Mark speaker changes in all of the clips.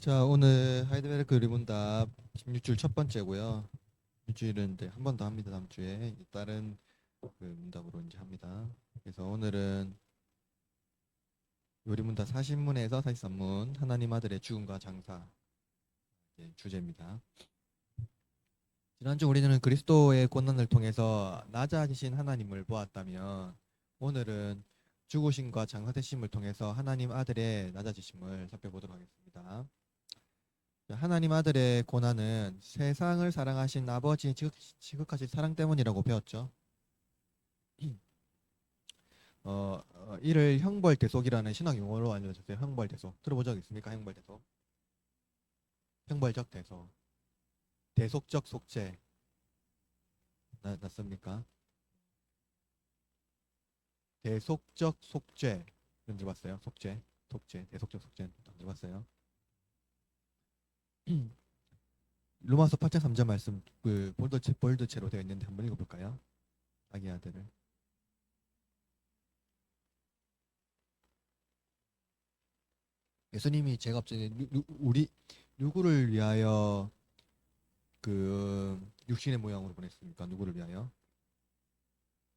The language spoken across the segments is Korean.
Speaker 1: 자, 오늘 하이드베르크 의리문답 16줄 첫 번째고요. 일주일은 이제 한 번 더 합니다. 다음 주에 다른 그 문답으로 이제 합니다. 그래서 오늘은 요리문답 40문에서 43문 하나님 아들의 죽음과 장사 주제입니다. 지난주 우리는 그리스도의 고난을 통해서 낮아지신 하나님을 보았다면 오늘은 죽으심과 장사되심을 통해서 하나님 아들의 낮아지심을 살펴보도록 하겠습니다. 하나님 아들의 고난은 세상을 사랑하신 아버지의 지극하신 사랑 때문이라고 배웠죠. 이를 형벌대속이라는 신학 용어로 알려졌어요. 형벌대속. 들어본 적 있습니까? 형벌대속. 형벌적 대속. 대속적 속죄. 났습니까? 대속적 속죄. 들어봤어요? 속죄. 속죄. 대속적 속죄. 들어봤어요? 로마서 8장 3절 말씀 그 볼드체로 되어 있는데 한번 읽어볼까요? 자기 아들을. 예수님이 제가 갑자기 우리 누구를 위하여 그 육신의 모양으로 보냈습니까? 누구를 위하여?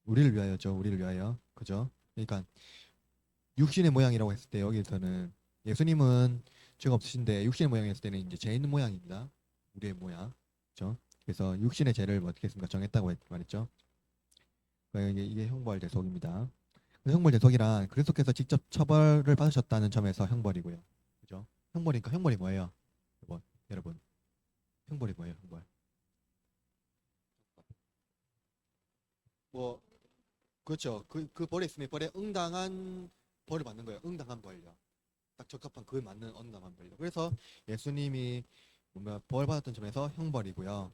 Speaker 1: 우리를 위하여죠. 우리를 위하여. 그죠? 그러니까 육신의 모양이라고 했을 때 여기서는 예수님은 죄가 없으신데 육신의 모양이 했을 때는 이제 죄 있는 모양입니다. 우리의 모양. 그죠? 그래서 육신의 죄를 어떻게 했습니까? 정했다고 말했죠. 그러니까 이게 형벌 대속입니다. 형벌 대속이란 그리스도께서 직접 처벌을 받으셨다는 점에서 형벌이고요. 그죠? 형벌이니까 형벌이 뭐예요? 여러분. 형벌이 뭐예요? 형벌. 뭐 그렇죠. 그 벌에 있으면 벌에 응당한 벌을 받는 거예요. 응당한 벌요. 딱 적합한 그에 맞는 응당한 벌요. 그래서 예수님이 뭔가 벌 받았던 점에서 형벌이고요.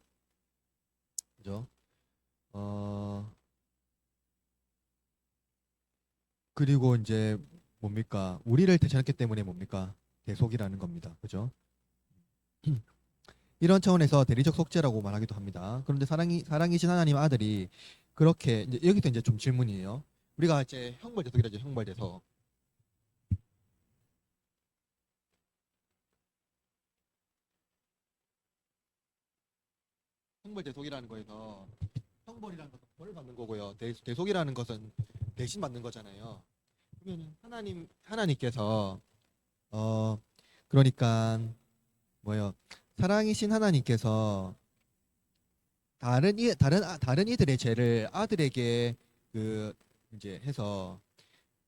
Speaker 1: 그죠? 어 그리고 이제 뭡니까? 우리를 대신했기 때문에 뭡니까? 대속이라는 겁니다. 그죠? 이런 차원에서 대리적 속죄라고 말하기도 합니다. 그런데 사랑이신 하나님 아들이 그렇게 이제 여기서 이제 좀 질문이에요. 우리가 이제 형벌대속이라죠. 형벌대속. 형벌대속이라는 거에서 형벌이라는 것은 벌을 받는 거고요. 대속이라는 것은 대신 받는 거잖아요. 그러면 하나님께서 어 그러니까 뭐요? 사랑이신 하나님께서 다른 이들의 죄를 아들에게 그 이제 해서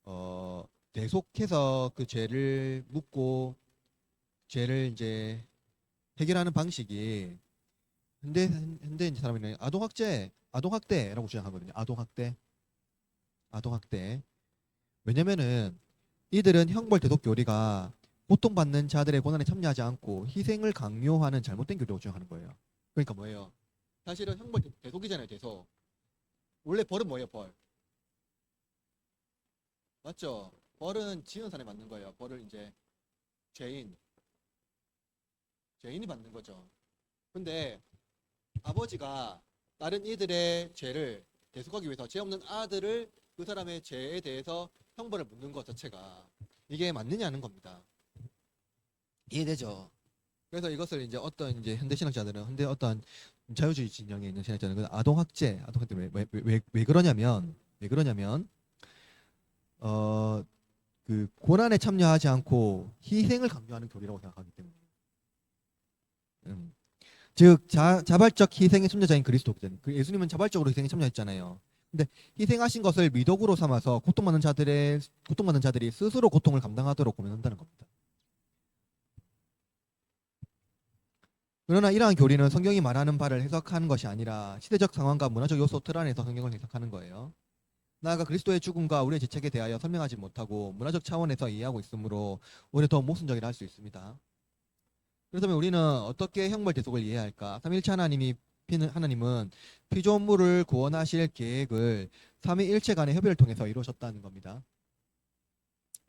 Speaker 1: 어 대속해서 그 죄를 묻고 죄를 이제 해결하는 방식이 현대 이제 사람들이 아동학대라고 주장하거든요. 아동학대. 왜냐면은 이들은 형벌 대속 교리가 고통받는 자들의 고난에 참여하지 않고 희생을 강요하는 잘못된 교리라고 주장하는 거예요. 그러니까 뭐예요? 사실은 형벌 대속이잖아요. 대속. 원래 벌은 뭐예요? 벌. 맞죠? 벌은 지은 사람이 맞는 거예요. 벌을 이제 죄인, 죄인이 받는 거죠. 근데 아버지가 다른 이들의 죄를 대속하기 위해서 죄 없는 아들을 그 사람의 죄에 대해서 형벌을 묻는 것 자체가 이게 맞느냐는 겁니다. 이해되죠? 그래서 이것을 이제 어떤 이제 현대 신학자들은 어떤 자유주의 진영에 있는 신학자들은 아동학대 왜 그러냐면 어 그 고난에 참여하지 않고 희생을 강요하는 교리라고 생각하기 때문에 즉 자발적 희생의 순례자인 그리스도거든. 그 예수님은 자발적으로 희생에 참여했잖아요. 근데 희생하신 것을 미덕으로 삼아서 고통받는 자들이 스스로 고통을 감당하도록 고민한다는 겁니다. 그러나 이러한 교리는 성경이 말하는 바를 해석하는 것이 아니라 시대적 상황과 문화적 요소 틀 안에서 성경을 해석하는 거예요. 나아가 그리스도의 죽음과 우리의 죄책에 대하여 설명하지 못하고 문화적 차원에서 이해하고 있으므로 오히려 더 모순적이라 할 수 있습니다. 그렇다면 우리는 어떻게 형벌 대속을 이해해야 할까? 삼위일체 하나님은 피조물을 구원하실 계획을 삼위일체 간의 협의를 통해서 이루셨다는 겁니다.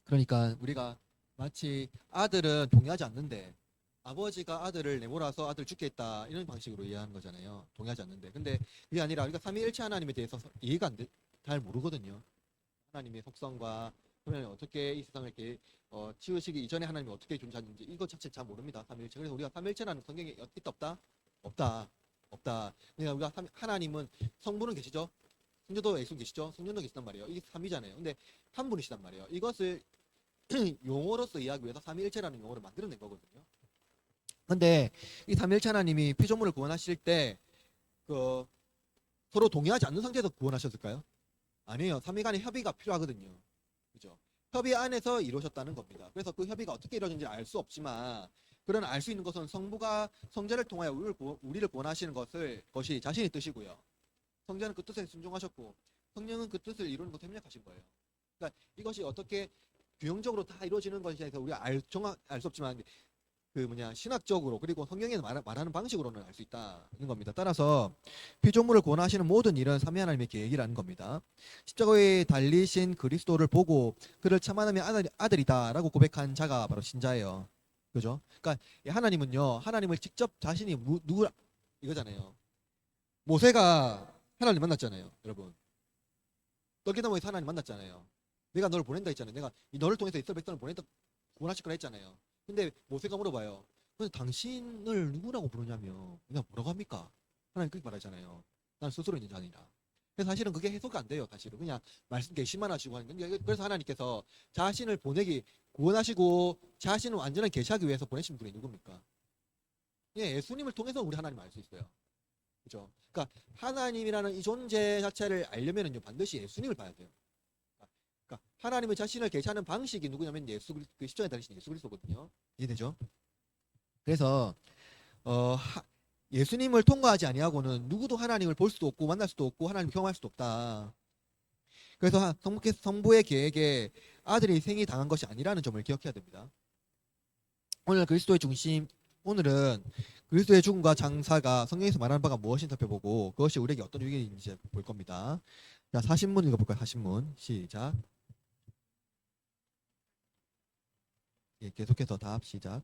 Speaker 1: 그러니까 우리가 마치 아들은 동의하지 않는데 아버지가 아들을 내몰아서 아들 죽게 했다 이런 방식으로 이해하는 거잖아요. 동의하지 않는데. 근데 그게 아니라 우리가 삼위일체 하나님에 대해서 이해가 잘 모르거든요. 하나님의 속성과 그러면 어떻게 이 세상을 이렇게 지으시기 이전에 하나님이 어떻게 존재하는지 이것 자체 잘 모릅니다. 삼위일체. 그래서 우리가 삼위일체라는 성경에 있다 없다? 없다. 없다. 그러니까 우리가 하나님은 성부는 계시죠? 성자도 예수 계시죠? 성령도 계시단 말이에요. 이게 삼위잖아요. 근데 한 분이시단 말이에요. 이것을 용어로서 이해하기 위해서 삼위일체라는 용어를 만들어낸 거거든요. 근데 이 삼위일체 하나님이 피조물을 구원하실 때 서로 동의하지 않는 상태에서 구원하셨을까요? 아니에요. 삼위 간의 협의가 필요하거든요. 그죠? 협의 안에서 이루어졌다는 겁니다. 그래서 그 협의가 어떻게 이루어진지 알 수 없지만 그러나 알 수 있는 것은 성부가 성자를 통하여 우리를 구원하시는 것이 자신의 뜻이고요. 성자는 그 뜻에 순종하셨고 성령은 그 뜻을 이루는 것에 협력하신 거예요. 그러니까 이것이 어떻게 균형적으로 다 이루어지는 것에 대해서 우리가 정확 알 수 없지만 신학적으로 그리고 성경에서 말하는 방식으로는 알 수 있다는 겁니다. 따라서 피조물을 구원하시는 모든 일은 삼위 하나님의 계획이라는 겁니다. 십자가에 달리신 그리스도를 보고 그를 참 하나님의 아들이다라고 고백한 자가 바로 신자예요. 그죠? 그러니까 하나님은요, 하나님을 직접 자신이 누구 이거잖아요. 모세가 하나님 만났잖아요, 여러분. 떡기나무에서 하나님 만났잖아요. 내가 너를 보낸다 했잖아요. 내가 너를 통해서 이스라엘 백성을 보낸다 구원하실 거라 했잖아요. 근데 모세가 물어봐요. 근데 당신을 누구라고 부르냐며. 그냥 뭐라고 합니까? 하나님 그렇게 말하잖아요. 난 스스로 있는 자니라. 그래서 사실은 그게 해석이 안 돼요. 사실은 그냥 말씀 계시만 하시고 하는 건데, 그래서 하나님께서 자신을 구원하시고 자신을 완전히 계시하기 위해서 보내신 분이 누굽니까? 예, 예수님을 통해서 우리 하나님 알 수 있어요. 그죠? 그러니까 하나님이라는 이 존재 자체를 알려면은요 반드시 예수님을 봐야 돼요. 그러니까 하나님의 자신을 계시하는 방식이 누구냐면 그 십자가에 달리신 예수 그리스도거든요. 이해되죠? 그래서 예수님을 통과하지 아니하고는 누구도 하나님을 볼 수도 없고 만날 수도 없고 하나님을 경험할 수도 없다. 그래서 성부의 계획에 아들의 희생이 당한 것이 아니라는 점을 기억해야 됩니다. 오늘은 그리스도의 죽음과 장사가 성경에서 말하는 바가 무엇인지 살펴보고 그것이 우리에게 어떤 유익인지 볼 겁니다. 자, 사신문 읽어볼까요? 사신문 시작. 예, 계속해서 답 시작.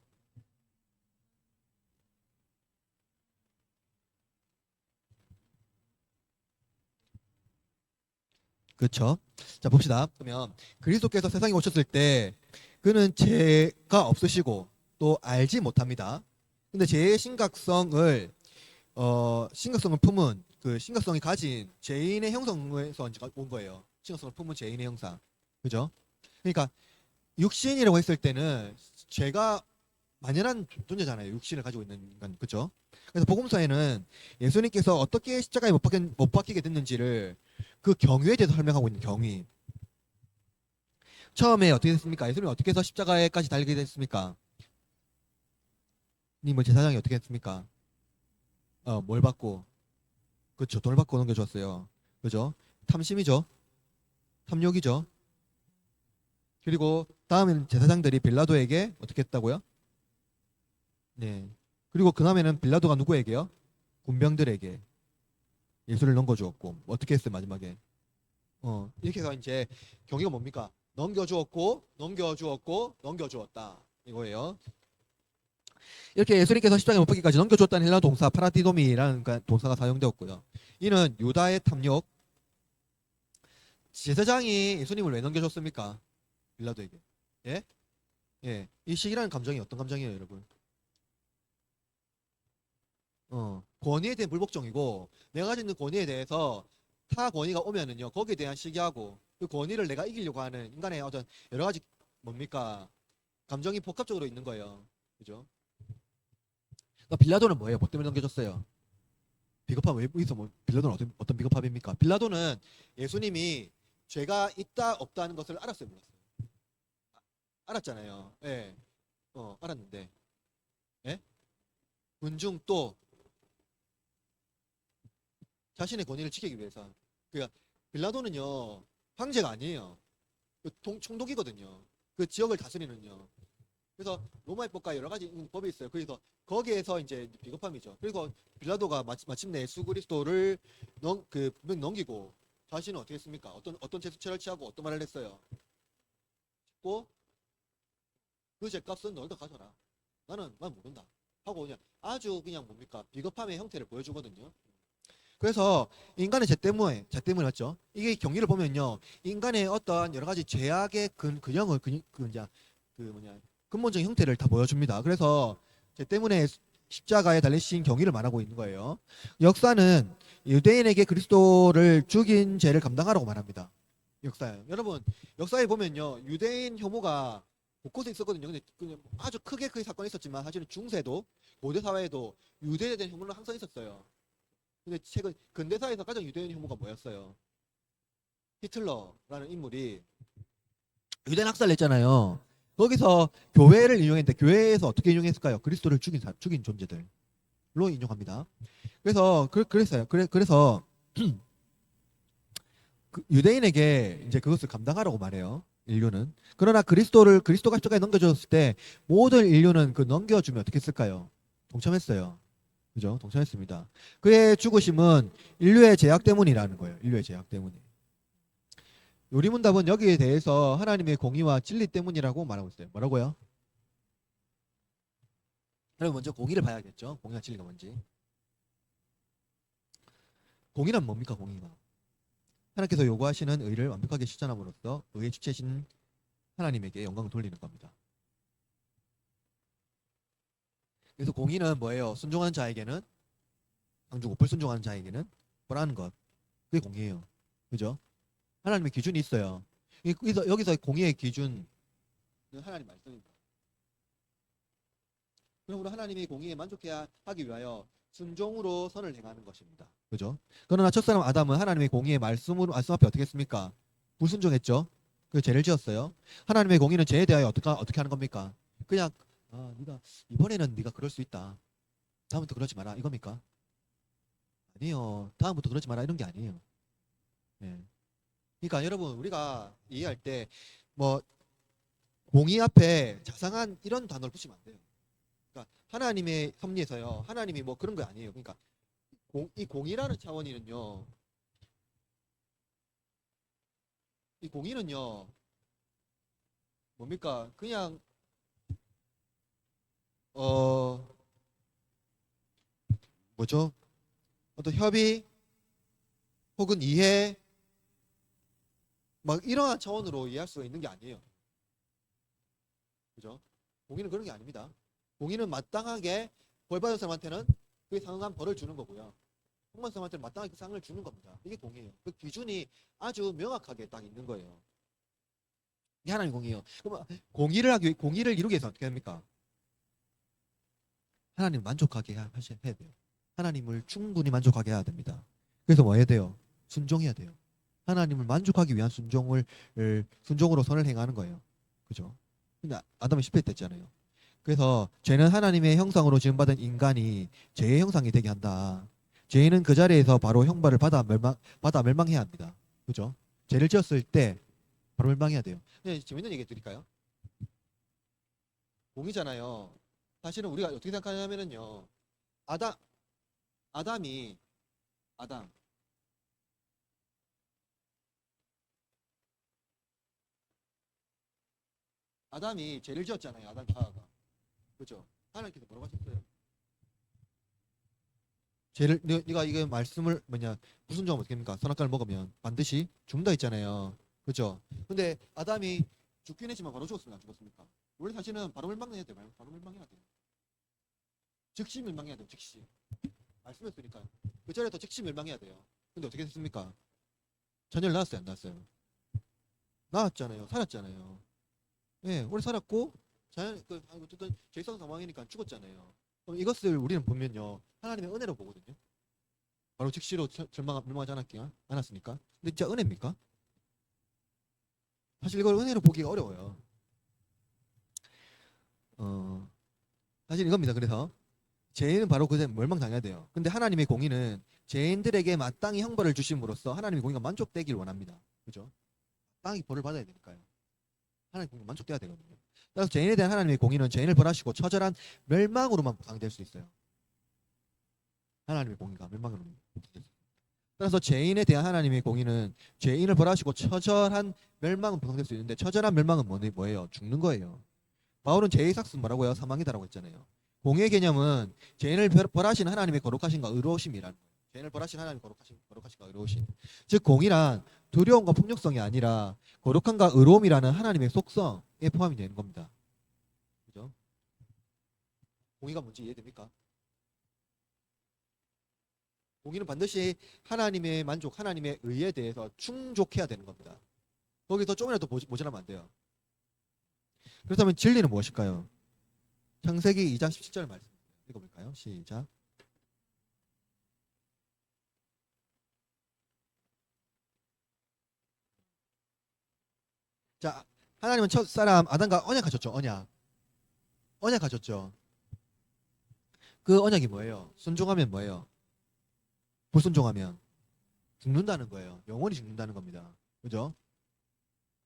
Speaker 1: 그렇죠. 자, 봅시다. 그러면 그리스도께서 세상에 오셨을 때 그는 죄가 없으시고 또 알지 못합니다. 근데 죄의 심각성을 품은 그 심각성이 가진 죄인의 형성에서 온 거예요. 심각성을 품은 죄인의 형상. 그죠? 그러니까 육신이라고 했을 때는 죄가 만연한 존재잖아요. 육신을 가지고 있는 인간. 그죠? 그래서 복음서에는 예수님께서 어떻게 십자가에 못 박히게 됐는지를 그 경위에 대해서 설명하고 있는 경위. 처음에 어떻게 됐습니까? 예수님이 어떻게 해서 십자가에까지 달리게 됐습니까? 님을 제사장이 어떻게 했습니까? 뭘 받고? 그렇죠. 돈을 받고 넘겨줬어요. 그죠? 탐심이죠. 탐욕이죠. 그리고 다음에는 제사장들이 빌라도에게 어떻게 했다고요? 네. 그리고 그 다음에는 빌라도가 누구에게요? 군병들에게 예수를 넘겨주었고 어떻게 했어요 마지막에? 이렇게 해서 이제 경위가 뭡니까? 넘겨주었다 이거예요. 이렇게 예수님께서 십자가에 못 박기까지 넘겨줬다는 헬라 동사 파라디도미라는 동사가 사용되었고요. 이는 유다의 탐욕. 제사장이 예수님을 왜 넘겨줬습니까? 빌라도에게. 예? 예. 이 시기라는 감정이 어떤 감정이에요, 여러분? 권위에 대한 불복종이고 내가 가진 권위에 대해서 타 권위가 오면은요 거기에 대한 시기하고 그 권위를 내가 이기려고 하는 인간의 어떤 여러 가지 뭡니까 감정이 복합적으로 있는 거예요. 그죠? 그러니까 빌라도는 뭐예요? 뭐 때문에 넘겨줬어요? 비겁함 왜 있어? 뭐 빌라도는 어떤 비겁함입니까? 빌라도는 예수님이 죄가 있다 없다 하는 것을 알았어요, 몰랐어요? 알았잖아요. 예. 알았는데. 예? 군중 또 자신의 권위를 지키기 위해서. 그러니까 빌라도는요 황제가 아니에요. 총독이거든요. 그 지역을 다스리는요. 그래서 로마의 법과 여러 가지 법이 있어요. 그래서 거기에서 이제 비겁함이죠. 그리고 빌라도가 마침내 예수 그리스도를 넘기고 자신은 어떻게 했습니까? 어떤 제스처를 취하고 어떤 말을 했어요? 고 그 죄값은 너희가 가져라. 난 모른다. 하고 그냥 아주 그냥 뭡니까 비겁함의 형태를 보여주거든요. 그래서 인간의 죄 때문에 맞죠? 이게 경기를 보면요, 인간의 어떤 여러 가지 죄악의 근형을 근본적인 형태를 다 보여줍니다. 그래서 죄 때문에 십자가에 달리신 경위를 말하고 있는 거예요. 역사는 유대인에게 그리스도를 죽인 죄를 감당하라고 말합니다. 역사예요. 여러분, 역사에 보면요, 유대인 혐오가 곳곳에 있었거든요. 근데 그냥 아주 크게 사건이 있었지만 사실은 중세도 고대 사회에도 유대인에 대한 혐오는 항상 있었어요. 근데 최근 근대사에서 가장 유대인 혐오가 뭐였어요? 히틀러라는 인물이 유대인 학살을 했잖아요. 거기서 교회를 인용했는데 교회에서 어떻게 인용했을까요? 그리스도를 죽인 존재들로 인용합니다. 그래서 유대인에게 이제 그것을 감당하라고 말해요. 인류는. 그러나 그리스도가 십자가에 넘겨줬을 때 모든 인류는 그 넘겨주면 어떻게 했을까요? 동참했어요. 그죠? 동참했습니다. 그의 죽으심은 인류의 죄악 때문이라는 거예요. 인류의 죄악 때문에. 요리문답은 여기에 대해서 하나님의 공의와 진리 때문이라고 말하고 있어요. 뭐라고요? 그럼 먼저 공의를 봐야겠죠. 공의와 진리가 뭔지. 공의란 뭡니까? 공의가 하나님께서 요구하시는 의를 완벽하게 실천함으로써 의의 주체신 하나님에게 영광을 돌리는 겁니다. 그래서 공의는 뭐예요? 순종하는 자에게는 상 주고 불순종하는 자에게는 벌하는 것. 그게 공의예요. 그죠? 하나님의 기준이 있어요. 여기서 공의의 기준은 하나님 말씀입니다. 그러므로 하나님의 공의에 만족해야 하기 위하여 순종으로 선을 행하는 것입니다. 그죠? 그러나 첫사람 아담은 하나님의 공의의 말씀 앞에 어떻게 했습니까? 불순종했죠. 그 죄를 지었어요. 하나님의 공의는 죄에 대하여 어떻게 하는 겁니까? 그냥 네가 이번에는 네가 그럴 수 있다. 다음부터 그러지 마라 이겁니까? 아니요. 다음부터 그러지 마라 이런 게 아니에요. 네. 그러니까 여러분 우리가 이해할 때 뭐 공의 앞에 자상한 이런 단어를 붙이면 안 돼요. 그러니까 하나님의 섭리에서요. 하나님이 뭐 그런 거 아니에요. 그러니까 이 공의라는 차원이는요. 이 공의는요. 뭡니까? 그냥 뭐죠? 어떤 협의 혹은 이해 막 이러한 차원으로 이해할 수가 있는 게 아니에요. 그죠? 공의는 그런 게 아닙니다. 공의는 마땅하게 벌 받은 사람한테는 그에 상응한 벌을 주는 거고요. 형만 사람한테는 마땅하게 그 상을 주는 겁니다. 이게 공의예요. 그 기준이 아주 명확하게 딱 있는 거예요. 이게 하나님의 공의예요. 그럼 공의를 이루기 위해서 어떻게 합니까? 하나님을 만족하게 해야 돼요. 하나님을 충분히 만족하게 해야 됩니다. 그래서 뭐 해야 돼요? 순종해야 돼요. 하나님을 만족하기 위한 순종으로 선을 행하는 거예요. 그죠? 근데 아담이 실패했잖아요. 그래서 죄는 하나님의 형상으로 지음받은 인간이 죄의 형상이 되게 한다. 죄인은 그 자리에서 바로 형벌을 받아 멸망해야 합니다. 그죠? 죄를 지었을 때 바로 멸망해야 돼요. 근데 재밌는 얘기 드릴까요? 공이잖아요. 사실은 우리가 어떻게 생각하냐면요. 아담이 죄를 지었잖아요. 아담과 하와가. 그죠? 하나님께서 뭐라고 하셨어요? 죄를 네가 이게 말씀을 무슨 점 어떻게 합니까? 선악과를 먹으면 반드시 죽는다 했잖아요. 그죠? 근데 아담이 죽긴 했지만 바로 죽었습니까? 안 죽었습니까? 원래 사실은 바로 멸망해야 돼요. 바로 멸망해야 돼요. 즉시 멸망해야 돼요. 즉시. 말씀했으니까요. 그 자리에서 즉시 멸망해야 돼요. 근데 어떻게 됐습니까? 자녀를 낳았어요? 안 낳았어요? 낳았잖아요. 살았잖아요. 예, 오래 살았고 어쨌든 죄성 상황이니까 죽었잖아요. 그럼 이것을 우리는 보면요. 하나님의 은혜로 보거든요. 바로 즉시로 멸망하지 않았습니까? 근데 진짜 은혜입니까? 사실 이걸 은혜로 보기가 어려워요. 사실 이겁니다. 그래서 죄인은 바로 그새 멸망당해야 돼요. 근데 하나님의 공의는 죄인들에게 마땅히 형벌을 주심으로써 하나님의 공의가 만족되길 원합니다. 그죠? 마땅히 벌을 받아야 되니까요. 하나님의 공의가 만족돼야 되거든요. 따라서 죄인에 대한 하나님의 공의는 죄인을 벌하시고 처절한 멸망으로만 보상될 수 있어요. 하나님의 공의가 멸망으로. 따라서 죄인에 대한 하나님의 공의는 죄인을 벌하시고 처절한 멸망은 보상될 수 있는데 처절한 멸망은 뭐예요? 죽는 거예요. 바울은 죄의 삭은 뭐라고요? 사망이다라고 했잖아요. 공의 개념은 죄인을 벌하시는 하나님의 거룩하심과 의로우심이라는 거예요. 죄인을 벌하신 하나님 거룩하신가 의로우신. 즉 공의란 두려움과 폭력성이 아니라 거룩함과 의로움이라는 하나님의 속성에 포함이 되는 겁니다. 그죠? 공의가 뭔지 이해됩니까? 공의는 반드시 하나님의 만족, 하나님의 의에 대해서 충족해야 되는 겁니다. 거기서 조금이라도 모자라면 안 돼요. 그렇다면 진리는 무엇일까요? 창세기 2장 17절 말씀 읽어볼까요? 시작. 자, 하나님은 첫 사람 아담과 언약하셨죠. 언약하셨죠. 그 언약이 뭐예요? 순종하면 뭐예요? 불순종하면 죽는다는 거예요. 영원히 죽는다는 겁니다. 그죠?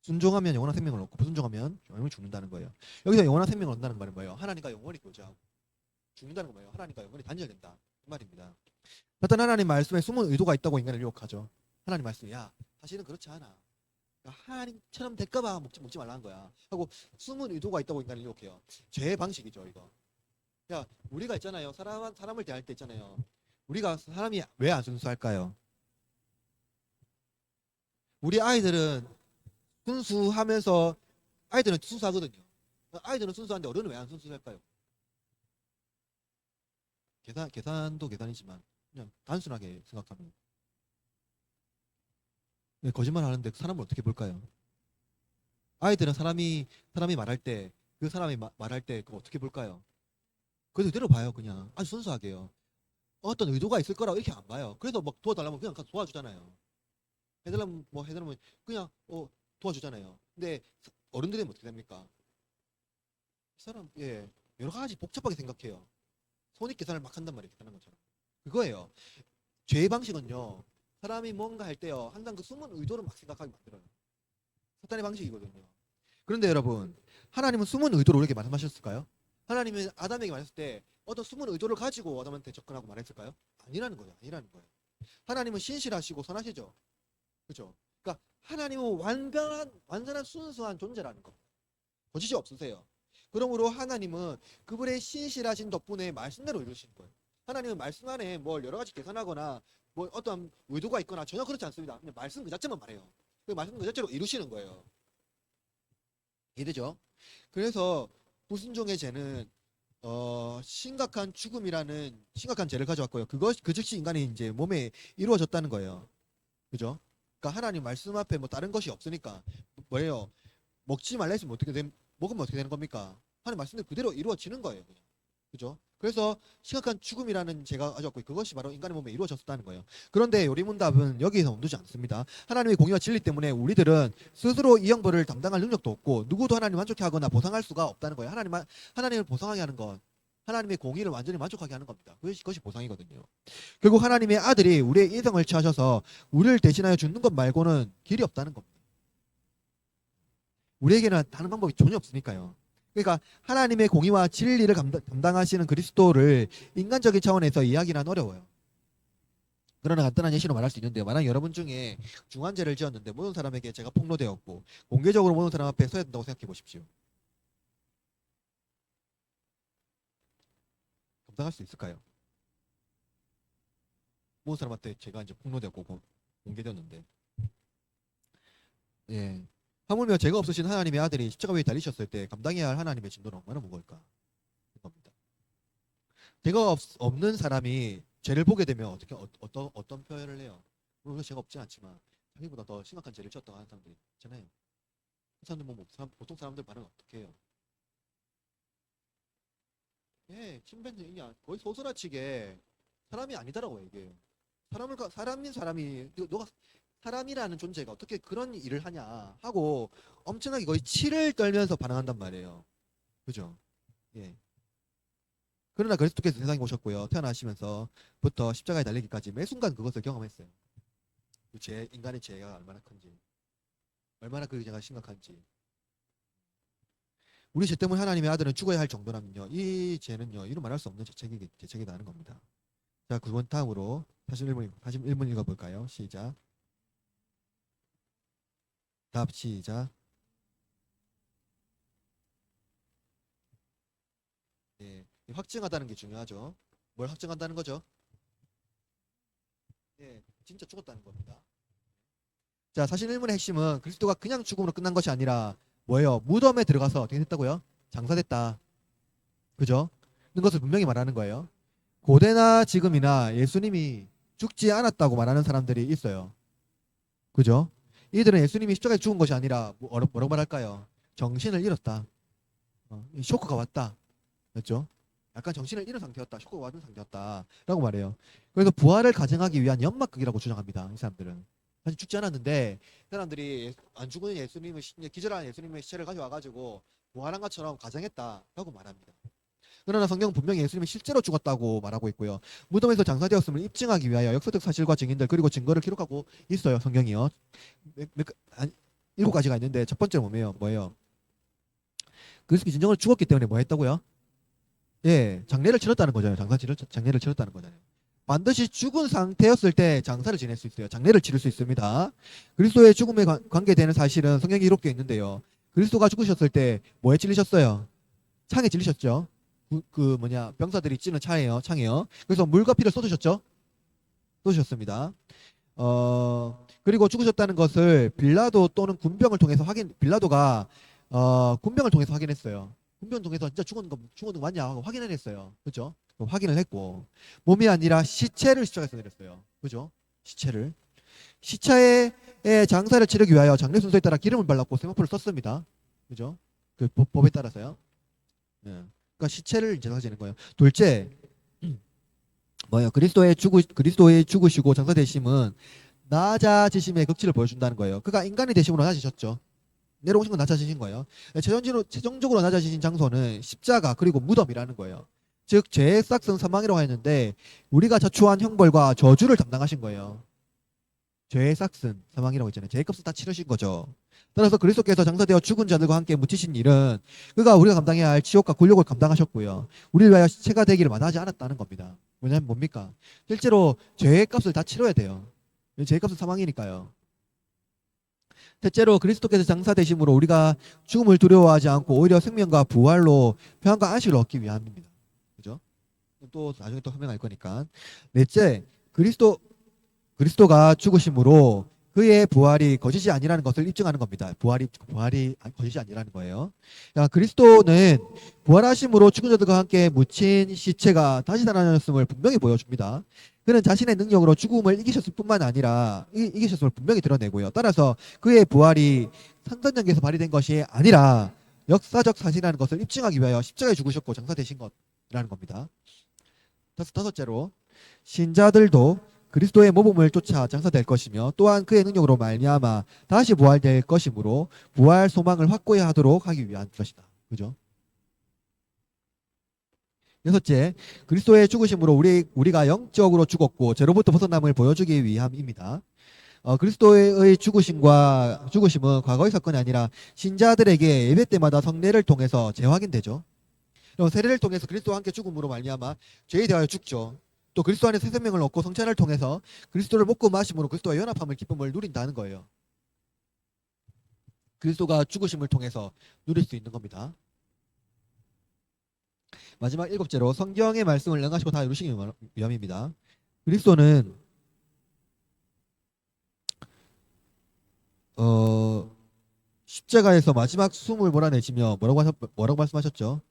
Speaker 1: 순종하면 영원한 생명을 얻고 불순종하면 영원히 죽는다는 거예요. 여기서 영원한 생명을 얻는다는 말은 뭐예요? 하나님과 영원히 교제하고 죽는다는 거 뭐예요? 하나님과 영원히 단절된다. 그 말입니다. 어떤 하나님 말씀에 숨은 의도가 있다고 인간을 유혹하죠. 하나님 말씀이 야 사실은 그렇지 않아. 그러니까 하나님처럼 될까봐 먹지 말라는 거야. 하고 숨은 의도가 있다고 인간을 유혹해요. 죄의 방식이죠 이거. 야 우리가 있잖아요. 사람을 대할 때 있잖아요. 우리가 사람이 왜 안 순수할까요? 우리 아이들은 순수하면서 아이들은 순수하거든요. 아이들은 순수한데 어른은 왜 안 순수할까요? 계산도 계산이지만 그냥 단순하게 생각하면 거짓말 하는데 사람을 어떻게 볼까요? 아이들은 사람이 말할 때 그 사람이 말할 때 그거 어떻게 볼까요? 그대로 봐요 그냥 아주 순수하게요. 어떤 의도가 있을 거라고 이렇게 안 봐요. 그래서 막 도와달라면 그냥 가서 도와주잖아요. 해달라면 뭐 해달라면 그냥 도와주잖아요. 근데 어른들은 어떻게 됩니까? 이 사람 여러 가지 복잡하게 생각해요. 손익 계산을 막 한단 말이에요. 계산한 것처럼. 그거예요. 죄의 방식은요. 사람이 뭔가 할 때요. 항상 그 숨은 의도를 막 생각하게 만들어요. 사탄의 방식이거든요. 그런데 여러분, 하나님은 숨은 의도를 우리에게 말씀하셨을까요? 하나님은 아담에게 말했을 때 어떤 숨은 의도를 가지고 아담한테 접근하고 말했을까요? 아니라는 거예요. 아니라는 거예요. 하나님은 신실하시고 선하시죠. 그렇죠? 그러니까 하나님은 완전한 순수한 존재라는 거. 거짓이 없으세요. 그러므로 하나님은 그분의 신실하신 덕분에 말씀대로 이루시는 거예요. 하나님은 말씀 안에 뭘 여러 가지 계산하거나 뭐 어떤 의도가 있거나 전혀 그렇지 않습니다. 그냥 말씀 그 자체만 말해요. 그 말씀 그 자체로 이루시는 거예요. 이해되죠? 그래서 불순종의 죄는 심각한 죽음이라는 심각한 죄를 가져왔고요. 그 즉시 인간이 이제 몸에 이루어졌다는 거예요. 그죠? 그러니까 하나님 말씀 앞에 뭐 다른 것이 없으니까 뭐예요? 먹지 말라 했으면 먹으면 어떻게 되는 겁니까? 하나님 말씀대로 그대로 이루어지는 거예요. 그냥. 그죠? 그래서 심각한 죽음이라는 죄가 가져왔고 그것이 바로 인간의 몸에 이루어졌다는 거예요. 그런데 요리문답은 여기에서 멈추지 않습니다. 하나님의 공의와 진리 때문에 우리들은 스스로 이 형벌을 담당할 능력도 없고 누구도 하나님 만족해 하거나 보상할 수가 없다는 거예요. 하나님을 보상하게 하는 건 하나님의 공의를 완전히 만족하게 하는 겁니다. 그것이 보상이거든요. 결국 하나님의 아들이 우리의 인생을 취하셔서 우리를 대신하여 죽는 것 말고는 길이 없다는 겁니다. 우리에게는 다른 방법이 전혀 없으니까요. 그러니까 하나님의 공의와 진리를 감당하시는 그리스도를 인간적인 차원에서 이야기는 어려워요. 그러나 간단한 예시로 말할 수 있는데요. 만약 여러분 중에 중한 죄를 지었는데 모든 사람에게 제가 폭로되었고 공개적으로 모든 사람 앞에 서야 된다고 생각해 보십시오. 감당할 수 있을까요? 모든 사람한테 제가 이제 폭로되었고 공개되었는데 예. 하물며 죄가 없으신 하나님의 아들이 십자가 위에 달리셨을 때 감당해야 할 하나님의 진도는 얼마나 무거울까 겁니다. 죄가 없는 사람이 죄를 보게 되면 어떤 표현을 해요? 물론 죄가 없진 않지만 자기보다 더 심각한 죄를 지었다고 하는 사람들이 있잖아요. 그 사람들 보통 사람들 반응 어떻게 해요? 침뱉는 이게 거의 소스라치게 사람이 아니다라고 얘기해요. 사람이 너가 사람이라는 존재가 어떻게 그런 일을 하냐 하고 엄청나게 거의 치를 떨면서 반응한단 말이에요. 그죠? 예. 그러나 그리스도께서 세상에 오셨고요. 태어나시면서부터 십자가에 달리기까지 매 순간 그것을 경험했어요. 인간의 죄가 얼마나 큰지, 얼마나 그 죄가 심각한지. 우리 죄 때문에 하나님의 아들은 죽어야 할 정도라면요. 이 죄는요. 이루 말할 수 없는 죄책이라는 겁니다. 자, 그번 다음으로 41문 읽어볼까요? 시작. 답 시작. 예, 확증하다는 게 중요하죠. 뭘 확증한다는 거죠? 예, 진짜 죽었다는 겁니다. 자, 사실 일문의 핵심은 그리스도가 그냥 죽음으로 끝난 것이 아니라 뭐예요? 무덤에 들어가서 어떻게 됐다고요? 장사됐다. 그죠? 이런 것을 분명히 말하는 거예요. 고대나 지금이나 예수님이 죽지 않았다고 말하는 사람들이 있어요. 그죠? 이들은 예수님이 십자가에 죽은 것이 아니라 뭐라고 말할까요? 정신을 잃었다. 쇼크가 왔다. 맞죠? 약간 정신을 잃은 상태였다. 쇼크가 왔는 상태였다. 라고 말해요. 그래서 부활을 가정하기 위한 연막극이라고 주장합니다. 이 사람들은. 사실 죽지 않았는데 사람들이 안 죽은 예수님을 기절한 예수님의 시체를 가져와가지고 부활한 것처럼 가정했다라고 말합니다. 그러나 성경은 분명히 예수님이 실제로 죽었다고 말하고 있고요. 무덤에서 장사되었음을 입증하기 위하여 역사적 사실과 증인들 그리고 증거를 기록하고 있어요. 성경이요. 한 7가지가 있는데 첫 번째 뭐예요? 그리스도가 진정으로 죽었기 때문에 뭐 했다고요? 예, 장례를 치렀다는 거잖아요. 장례를 치렀다는 거잖아요. 반드시 죽은 상태였을 때 장사를 지낼 수 있어요. 장례를 치를 수 있습니다. 그리스도의 죽음에 관계되는 사실은 성경에 기록되어 있는데요. 그리스도가 죽으셨을 때 뭐에 찔리셨어요? 창에 찔리셨죠. 병사들이 찌는 창에요. 그래서 물과 피를 쏟으셨죠. 쏟으셨습니다. 그리고 죽으셨다는 것을 빌라도 또는 빌라도가 군병을 통해서 확인했어요. 군병을 통해서 진짜 죽은 거 맞냐 하고 확인을 했어요. 그죠? 확인을 했고 몸이 아니라 시체를 십자가에서 내렸어요. 그죠? 시체에 장사를 치르기 위하여 장례 순서에 따라 기름을 발랐고 세마포를 썼습니다. 그죠? 그 법에 따라서요. 예. 그러니까 시체를 이제 사지는 거예요. 둘째, 뭐예요? 그리스도의 죽으시고 장사되심은 낮아지심의 극치를 보여준다는 거예요. 그가 인간이 되심으로 낮아지셨죠. 내려오신 건 낮아지신 거예요. 최종적으로 낮아지신 장소는 십자가 그리고 무덤이라는 거예요. 즉 죄의 싹은 사망이라고 했는데 우리가 자초한 형벌과 저주를 담당하신 거예요. 죄의 삭슨 사망이라고 했잖아요. 죄의 값을 다 치르신 거죠. 따라서 그리스도께서 장사되어 죽은 자들과 함께 묻히신 일은 그가 우리가 감당해야 할 지옥과 굴욕을 감당하셨고요. 우리를 위하여 시체가 되기를 마다하지 않았다는 겁니다. 왜냐하면 뭡니까? 실제로 죄의 값을 다 치러야 돼요. 죄의 값은 사망이니까요. 셋째로 그리스도께서 장사되심으로 우리가 죽음을 두려워하지 않고 오히려 생명과 부활로 평안과 안식을 얻기 위함입니다. 그죠? 또 나중에 또 설명할 거니까. 넷째, 그리스도가 죽으심으로 그의 부활이 거짓이 아니라는 것을 입증하는 겁니다. 부활이 거짓이 아니라는 거예요. 그러니까 그리스도는 부활하심으로 죽은 자들과 함께 묻힌 시체가 다시 살아났음을 분명히 보여줍니다. 그는 자신의 능력으로 죽음을 이기셨을 뿐만 아니라 이기셨음을 분명히 드러내고요. 따라서 그의 부활이 산전전기에서 발휘된 것이 아니라 역사적 사실이라는 것을 입증하기 위하여 십자가에 죽으셨고 장사되신 것이라는 겁니다. 다섯째로 신자들도 그리스도의 모범을 쫓아 장사될 것이며 또한 그의 능력으로 말미암아 다시 부활될 것이므로 부활 소망을 확고히 하도록 하기 위한 것이다. 그죠? 여섯째, 그리스도의 죽으심으로 우리가 영적으로 죽었고 죄로부터 벗어남을 보여주기 위함입니다. 그리스도의 죽으심은 과거의 사건이 아니라 신자들에게 예배 때마다 성례를 통해서 재확인되죠. 세례를 통해서 그리스도와 함께 죽음으로 말미암아 죄에 대하여 죽죠. 또 그리스도 안에 새 생명을 얻고 성찬을 통해서 그리스도를 먹고 마심으로 그리스도와 연합함을 기쁨을 누린다는 거예요. 그리스도가 죽으심을 통해서 누릴 수 있는 겁니다. 마지막 7째로 성경의 말씀을 능하시고 다 이루시기 위함입니다. 그리스도는 십자가에서 마지막 숨을 몰아내시며 뭐라고 말씀하셨죠?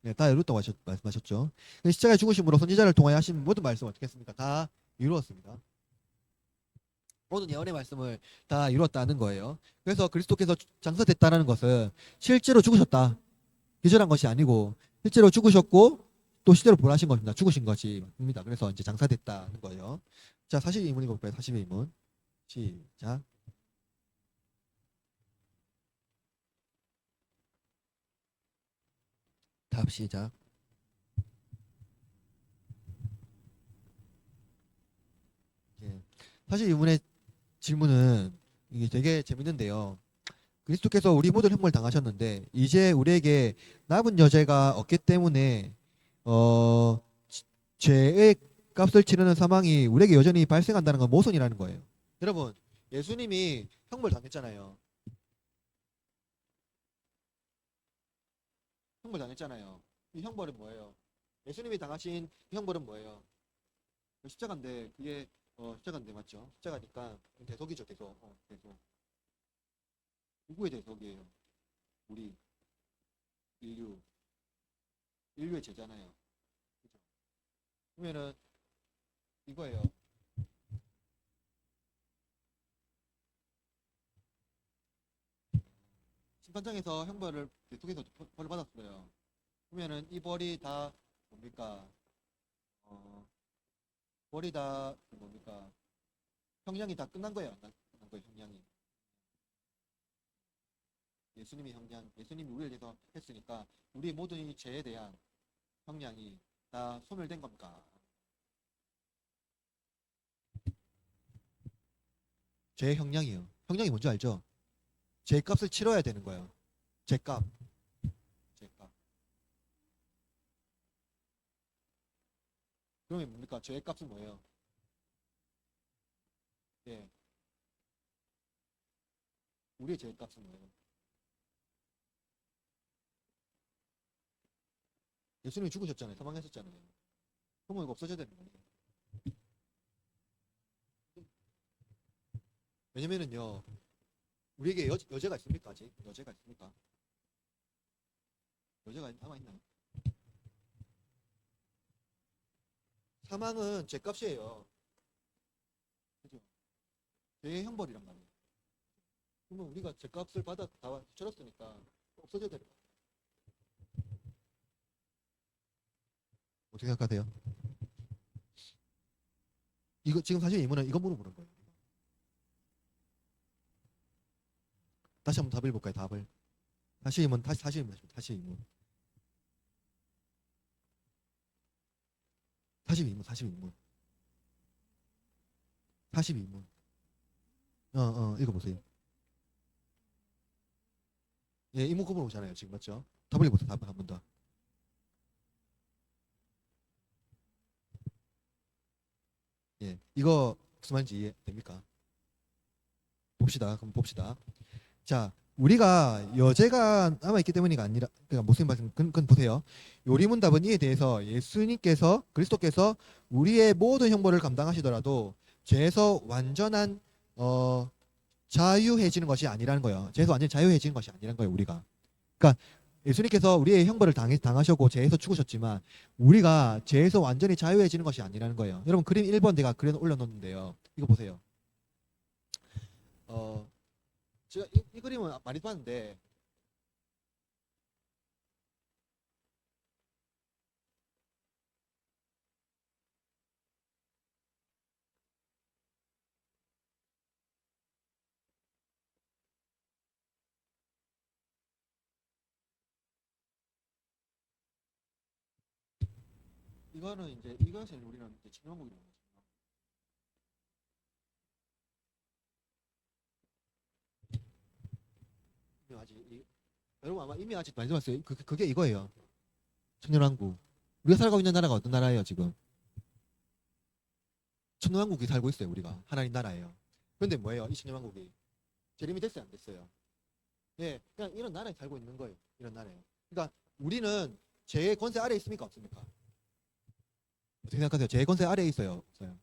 Speaker 1: 네, 다 이뤘다고 말씀하셨죠. 십자가의 죽으심으로 선지자를 통하여 하신 모든 말씀을 어떻게 했습니까? 다 이루었습니다. 모든 예언의 말씀을 다 이루었다는 거예요. 그래서 그리스도께서 장사됐다는 것은 실제로 죽으셨다. 기절한 것이 아니고 실제로 죽으셨고 또 실제로 부활하신 것입니다. 죽으신 것입니다. 그래서 이제 장사됐다는 거예요. 자, 42문 읽어볼까요? 42문. 시작. 답 시작. 예. 42문의 질문은 이게 되게 재밌는데요. 그리스도께서 우리 모든 형벌 당하셨는데 이제 우리에게 남은 여죄가 없기 때문에 어, 죄의 값을 치르는 사망이 우리에게 여전히 발생한다는 건 모순이라는 거예요. 여러분, 예수님이 형벌 당했잖아요. 형벌 당했잖아요. 이 형벌은 뭐예요? 예수님이 당하신 이 형벌은 뭐예요? 십자가인데 그게 십자가인데 맞죠? 십자가니까 대속이죠, 대속. 대속. 누구의 대속이에요? 우리 인류, 인류의 제잖아요. 그죠? 그러면은 이거예요. 심판장에서 형벌을 대속해서 벌을 받았어요. 그러면은 이 벌이 다 뭡니까? 어, 벌이 다 뭡니까? 형량이 다 끝난 거예요. 안 끝난 거예요, 형량이. 예수님이 형량, 예수님이 우리를 위해서 했으니까 우리 모든 이 죄에 대한 형량이 다 소멸된 겁니까? 죄의 형량이요. 형량이 뭔지 알죠? 죄값을 치러야 되는 거예요. 죄값. 죄값. 그러면 뭡니까? 죄값은 뭐예요? 예. 우리의 죄값은 뭐예요? 예수님이 죽으셨잖아요. 사망하셨잖아요. 그러면 이거 없어져야 되는 거예요. 왜냐면은요, 우리에게 여죄가 있습니까? 아직? 여죄가 있습니까? 여죄가 남아있나요? 사망은 죄값이에요. 그죠? 죄의 형벌이란 말이에요. 그러면 우리가 죄값을 받아 다 치렀으니까 없어져야 되는 거예요. 어떻게 생각하세요? 이거 지금 사실 이문은 이거 물어보는 거예요. 다시 한번 답을 볼까요? 답을. 다시 이문 다시 이문. 42문. 42문. 읽어보세요. 예, 이문구문 오잖아요. 지금 맞죠? 답을 읽어보세요. 답을 한 번 더. 예, 이거 무슨 말인지 이해됩니까? 봅시다. 그럼 봅시다. 자, 우리가 여죄가 남아있기 때문이가 아니라, 그러니까 무슨 말씀, 그건 보세요. 요리문답은 이에 대해서 예수님께서, 그리스도께서 우리의 모든 형벌을 감당하시더라도 죄에서 완전한, 자유해지는 것이 아니라는 거예요. 죄에서 완전히 자유해지는 것이 아니라는 거예요, 우리가. 그러니까 예수님께서 우리의 형벌을 당하셨고 죄에서 죽으셨지만 우리가 죄에서 완전히 자유해지는 것이 아니라는 거예요. 여러분 그림 1번 내가 그려 올려놓는데요. 이거 보세요. 어, 제가 이 그림은 많이 봤는데 이거는 이제 이것을 우리는 이제 진화국이라고 하죠. 이미 아직 여러분 아마 이미 아직 많이 들었어요. 그게 이거예요. 천년왕국. 우리가 살고 있는 나라가 어떤 나라예요 지금? 천년왕국이 살고 있어요. 우리가 하나님 나라예요. 그런데 뭐예요? 이 천년왕국이 재림이 됐어요, 안 됐어요? 예, 그냥 이런 나라에 살고 있는 거예요. 이런 나라에. 그러니까 우리는 제 권세 아래에 있습니까? 없습니까? 어떻게 생각하세요? 제 권세 아래에 있어요? 없어요?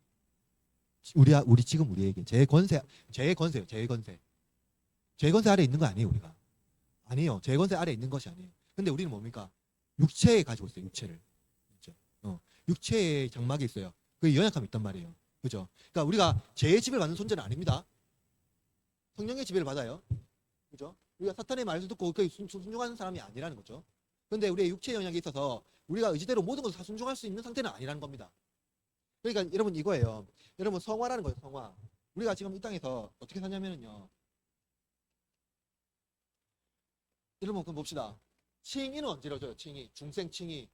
Speaker 1: 우리 지금 우리에게 제 권세요. 제 권세. 제 권세 아래에 있는 거 아니에요, 우리가. 아니에요. 제 권세 아래에 있는 것이 아니에요. 근데 우리는 뭡니까? 육체에 가지고 있어요, 육체를. 그죠? 육체의 장막이 있어요. 그 연약함이 있단 말이에요. 그죠? 그러니까 우리가 죄의 지배를 받는 존재는 아닙니다. 성령의 지배를 받아요. 그죠? 우리가 사탄의 말을 듣고 그 순종하는 사람이 아니라는 거죠. 근데 우리의 육체 영역에 있어서 우리가 의지대로 모든 것을 다 순종할 수 있는 상태는 아니라는 겁니다. 그러니까 여러분 이거예요. 여러분 성화라는 거예요. 성화. 우리가 지금 이 땅에서 어떻게 사냐면요. 여러분 그럼 봅시다. 칭의는 언제 이루어져요? 칭의. 중생칭의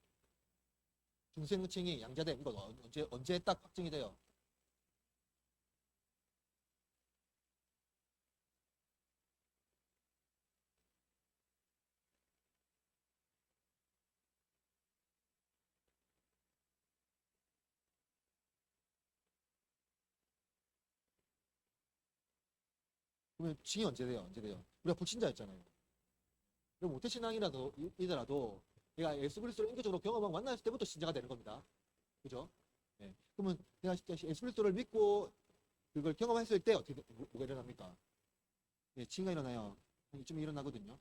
Speaker 1: 양자됨 이거 언제 딱 확정이 돼요? 그러면 칭의 언제 돼요? 언제 돼요? 우리가 불신자였잖아요. 그럼 모태신앙이라도 이더라도 내가 예수 그리스도를 인격적으로 경험하고 만났을 때부터 신자가 되는 겁니다. 그죠? 예. 그러면 내가 진짜 예수 그리스도를 믿고 그걸 경험했을 때 어떻게 뭐가 일어납니까? 예, 칭의가 일어나요. 이쯤에 일어나거든요.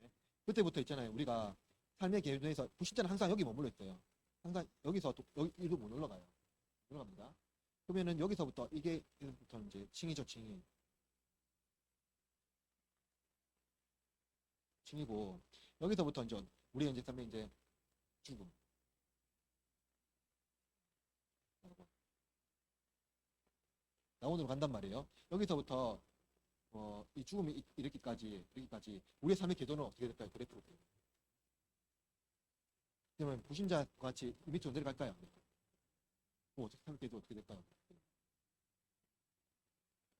Speaker 1: 예. 그때부터 있잖아요. 우리가 삶의 계획에서 불신자는 항상 여기 머물러 있어요. 항상 여기서 또 여기로 못 올라가요. 올라갑니다. 그러면은 여기서부터 이게부터 이제 칭의죠, 칭의. 칭의고 여기서부터 이제 우리 이제 삶의 이제 죽음. 나온으로 간단 말이에요. 여기서부터 이 죽음이 이렇게까지 우리의 삶의 궤도는 어떻게 될까요? 그래프로. 그러면 부신자 같이 밑으로 내려갈까요? 어떻게 삶의 궤도 어떻게 될까요?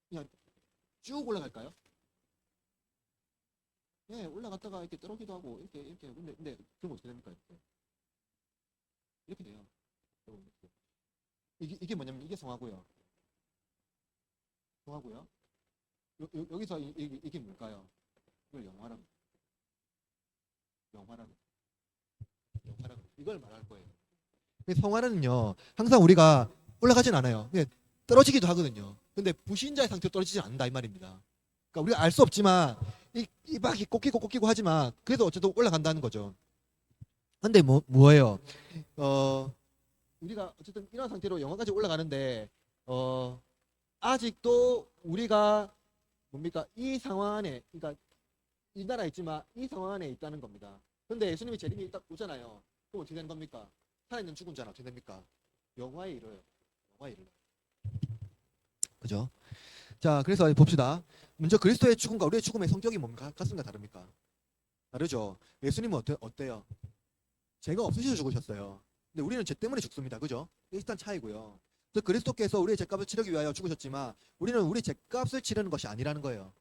Speaker 1: 그냥 쭉 올라갈까요? 예, 올라갔다가 이렇게 떨어지기도 하고 이렇게 근데 그럼 어떻게 됩니까? 이렇게 돼요. 이게 뭐냐면 이게 성화고요. 성화고요. 여기서 이게 뭘까요? 이걸 영화라고. 영화라고. 영화라고. 이걸 말할 거예요. 성화는요, 항상 우리가 올라가진 않아요. 떨어지기도 하거든요. 근데 부신자의 상태로 떨어지지 않는다 이 말입니다. 그러니까 우리가 알 수 없지만 이 바퀴 꺾이고 하지만 그래도 어쨌든 올라간다는 거죠. 근데 뭐예요? 우리가 어쨌든 이런 상태로 영화까지 올라가는데 아직도 우리가 뭡니까? 이 상황 안에, 그러니까 이 나라에 있지만 이 상황 안에 있다는 겁니다. 근데 예수님이 재림이 딱 오잖아요. 그럼 어떻게 되는 겁니까? 살아있는 죽은 자는 어떻게 됩니까? 영화에 이르요. 영화에 이르요. 그죠? 자, 그래서 봅시다. 먼저 그리스도의 죽음과 우리의 죽음의 성격이 뭡니까? 같습니까? 다릅니까? 다르죠. 예수님은 어때요? 죄가 없으셔서 죽으셨어요. 근데 우리는 죄 때문에 죽습니다. 그죠? 일단 차이고요. 그리스도께서 우리의 죄값을 치르기 위하여 죽으셨지만 우리는 우리 죄값을 치르는 것이 아니라는 거예요.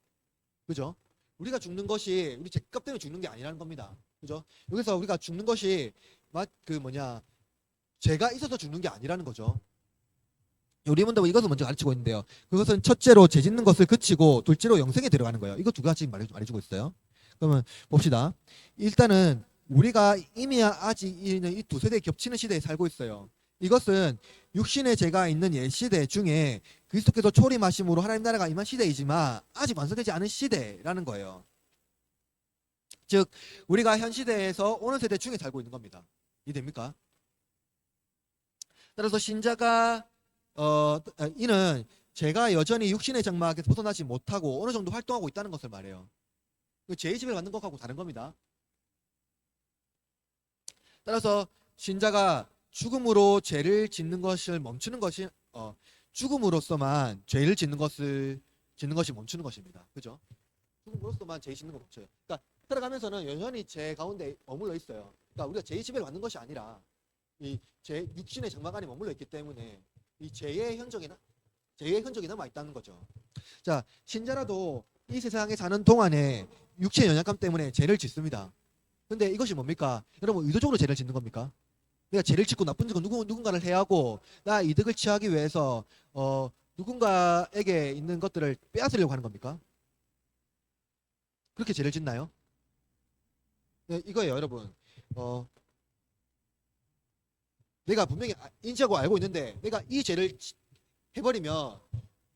Speaker 1: 그죠? 우리가 죽는 것이 우리 죄값 때문에 죽는 게 아니라는 겁니다. 그죠? 여기서 우리가 죽는 것이 죄가 있어서 죽는 게 아니라는 거죠. 우리 문답은 이것을 먼저 가르치고 있는데요. 그것은 첫째로 죄 짓는 것을 그치고 둘째로 영생에 들어가는 거예요. 이거 두 가지 말해주고 있어요. 그러면 봅시다. 일단은 우리가 이미 아직 이 두 세대에 겹치는 시대에 살고 있어요. 이것은 육신의 죄가 있는 옛 시대 중에 그리스도께서 초림하심으로 하나님 나라가 임한 시대이지만 아직 완성되지 않은 시대라는 거예요. 즉 우리가 현 시대에서 오는 세대 중에 살고 있는 겁니다. 이해됩니까? 따라서 신자가 이는 죄가 여전히 육신의 장막에서 벗어나지 못하고 어느 정도 활동하고 있다는 것을 말해요. 죄의 지배를 받는 것하고 다른 겁니다. 따라서 신자가 죽음으로 죄를 짓는 것을 멈추는 것이 죽음으로서만 죄를 짓는 것이 멈추는 것입니다. 그죠? 죽음으로서만 죄 짓는 거 멈춰요. 그러니까 살아가면서는 여전히 죄 가운데 머물러 있어요. 그러니까 우리가 죄의 지배를 받는 것이 아니라 이 죄 육신의 장막 안에 머물러 있기 때문에 이 죄의 흔적이 남아 있다는 거죠. 자, 신자라도 이 세상에 사는 동안에 육체의 연약함 때문에 죄를 짓습니다. 근데 이것이 뭡니까? 여러분 의도적으로 죄를 짓는 겁니까? 내가 죄를 짓고 나쁜 짓을 누군가를 해하고 나 이득을 취하기 위해서 누군가에게 있는 것들을 빼앗으려고 하는 겁니까? 그렇게 죄를 짓나요? 네, 이거예요, 여러분. 내가 분명히 인지하고 알고 있는데 내가 이 죄를 해버리면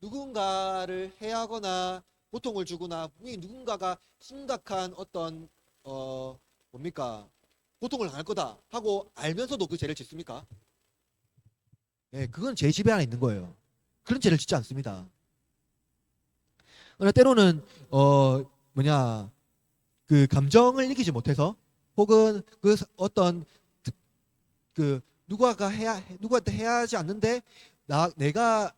Speaker 1: 누군가를 해하거나 고통을 주거나 분명히 누군가가 심각한 어떤 고통을 당할 거다 하고 알면서도 그 죄를 짓습니까? 예, 그건 죄 지배 안에 있는 거예요. 그런 죄를 짓지 않습니다. 그러나 때로는 그 감정을 이기지 못해서 혹은 그 어떤 그 누구한테 해야 하지 않는데 내가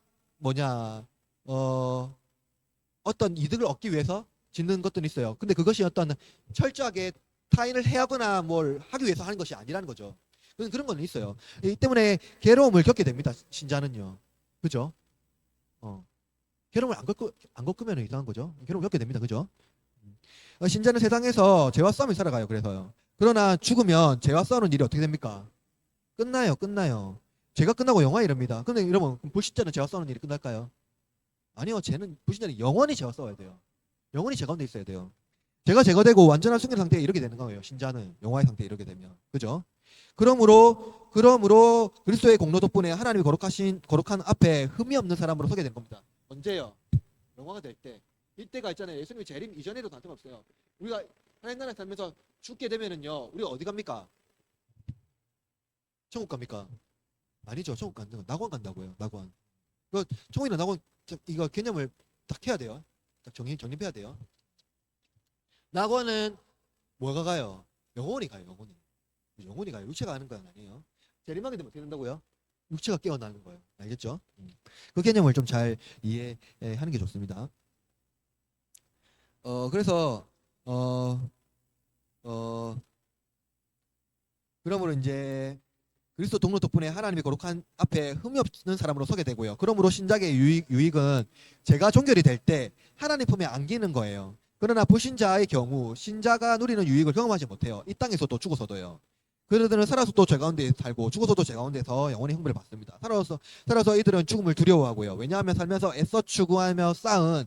Speaker 1: 어떤 이득을 얻기 위해서 짓는 것들이 있어요. 근데 그것이 어떤 철저하게 타인을 해하거나 뭘 하기 위해서 하는 것이 아니라는 거죠. 그런 건 있어요. 이 때문에 괴로움을 겪게 됩니다. 신자는요. 그죠? 괴로움을 안 겪으면 이상한 거죠. 괴로움을 겪게 됩니다. 그죠? 신자는 세상에서 죄와 싸움을 살아가요. 그래서요. 그러나 죽으면 죄와 싸우는 일이 어떻게 됩니까? 끝나요. 죄가 끝나고 영화에 이릅니다. 근데 여러분, 불신자는 죄와 싸우는 일이 끝날까요? 아니요. 불신자는 영원히 죄와 싸워야 돼요. 영원히 죄 가운데 있어야 돼요. 죄가 제거되고 완전한 순결 상태에 이르게 되는 거예요. 신자는 영화의 상태에 이르게 되면. 그죠? 그러므로 그러므로 그리스도의 공로 덕분에 하나님이 거룩한 앞에 흠이 없는 사람으로 서게 된 겁니다. 언제요? 영화가 될 때. 이때가 있잖아요. 예수님이 재림 이전에도 다름없어요. 우리가 하나님 나라에 살면서 죽게 되면은요, 우리가 어디 갑니까? 천국 갑니까? 아니죠. 천국 간다고. 낙원 간다고요. 낙원. 그 천국이나 낙원 이거 개념을 딱 해야 돼요. 딱 정립해야 돼요. 낙원은 뭐가 가요? 영혼이 가요. 영혼이 가요. 육체가 가는 건 아니에요. 재림하게 되면 어떻게 된다고요? 육체가 깨어나는 거예요. 알겠죠? 그 개념을 좀 잘 이해하는 게 좋습니다. 그래서 그러므로 이제 그리스도 동로 덕분에 하나님의 거룩한 앞에 흠이 없는 사람으로 서게 되고요. 그러므로 신작의 유익은 제가 종결이 될 때 하나님 품에 안기는 거예요. 그러나 불신자의 경우 신자가 누리는 유익을 경험하지 못해요. 이 땅에서도 죽어서도요. 그들은 살아서도 죄 가운데 살고 죽어서도 죄 가운데서 영원히 형벌을 받습니다. 살아서 이들은 죽음을 두려워하고요. 왜냐하면 살면서 애써 추구하며 쌓은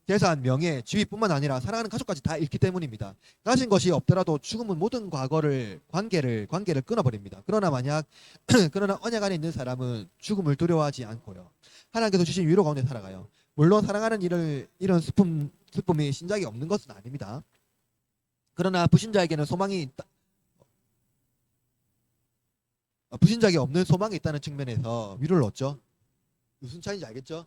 Speaker 1: 재산, 명예, 지위뿐만 아니라 사랑하는 가족까지 다 잃기 때문입니다. 가진 것이 없더라도 죽음은 모든 관계를 끊어버립니다. 그러나 언약 안에 있는 사람은 죽음을 두려워하지 않고요. 하나님께서 주신 위로 가운데 살아가요. 물론 사랑하는 이런 슬픔이 신작이 없는 것은 아닙니다. 그러나 불신자에게는 불신자에게 없는 소망이 있다는 측면에서 위로를 얻죠. 무슨 차이인지 알겠죠?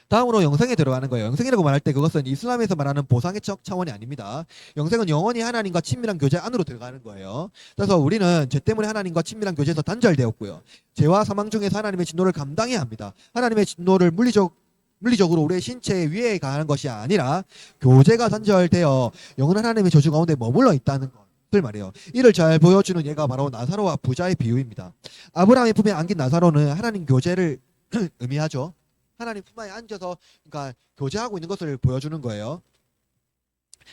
Speaker 1: 다음으로 영생에 들어가는 거예요. 영생이라고 말할 때 그것은 이슬람에서 말하는 보상의 차원이 아닙니다. 영생은 영원히 하나님과 친밀한 교제 안으로 들어가는 거예요. 그래서 우리는 죄 때문에 하나님과 친밀한 교제에서 단절되었고요. 죄와 사망 중에서 하나님의 진노를 감당해야 합니다. 하나님의 진노를 물리적으로 우리의 신체 위에 가하는 것이 아니라 교제가 단절되어 영원한 하나님의 저주 가운데 머물러 있다는 것을 말해요. 이를 잘 보여주는 예가 바로 나사로와 부자의 비유입니다. 아브라함의 품에 안긴 나사로는 하나님 교제를 의미하죠. 하나님 품에 앉아서 그러니까 교제하고 있는 것을 보여주는 거예요.